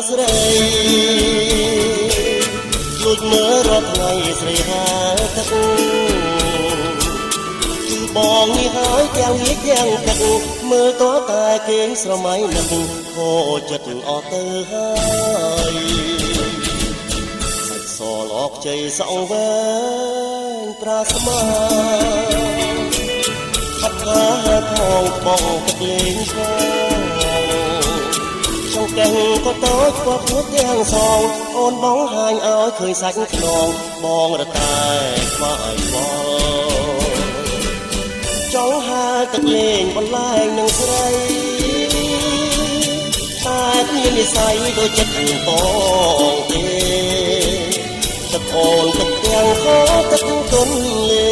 ស្រីលួចមើលរាល់ថ្ងៃស្រីហៅទឹកគឺបងនេះហើយទាំងនេះទាំងទឹកមើលតើតែគេងស្រមៃនឹកខូចចិត្តអស់ទៅហើយសាច់សលអកជ័យសងវែងប្រាស្មាអត់កាផងបងទឹកលេងផងចង្កេះក៏តូចក៏พูดទាំងសងអូនបងហាញឲ្យឃើញសាច់ខ្នងបងរតែខ្វាយខ្វល់ចង់ហាទឹកលេងបន្លែងនឹងស្រីតែមាននិស័យដូចចិត្តបងទេទឹកអូនទឹកទាំងខោទឹកទុនលេ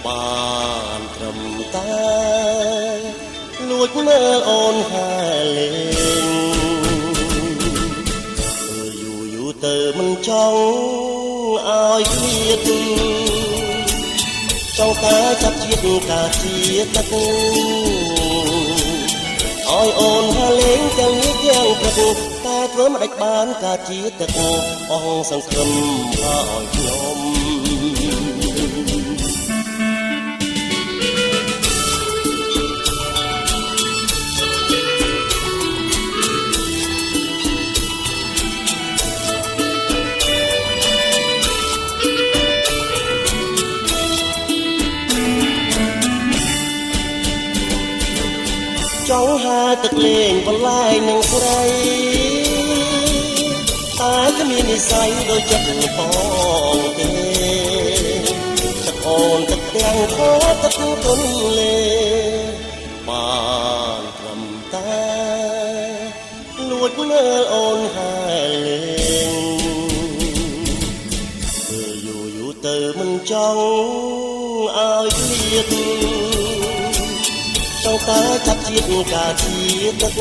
បានត្រឹមតែលួចមើលអូនហាលេងយូរយូរទៅមិនចង់ឲ្យឃ្លាតចង់តែចាប់ជាតិការជាទឹកឲ្យអូនហាលេងទាំងនេះទាំងព្រឹកតែធ្វើមិនដាច់បានការជាទឹកអស់សង្ឃឹមឲ្យខ្ញុំចង់ហាទឹកលេងបន្លែងនឹងស្រីតែគ្មាននិស័យដូចចិត្តបងទេទឹកអូនទឹកទាំងខោទឹកទុនលេបានត្រឹមតែលួចមើលអូនហាលេងយូរយូរទៅមិនចង់ឲ្យឃ្លាតចង់តែចាប់ជាតិការជាទឹក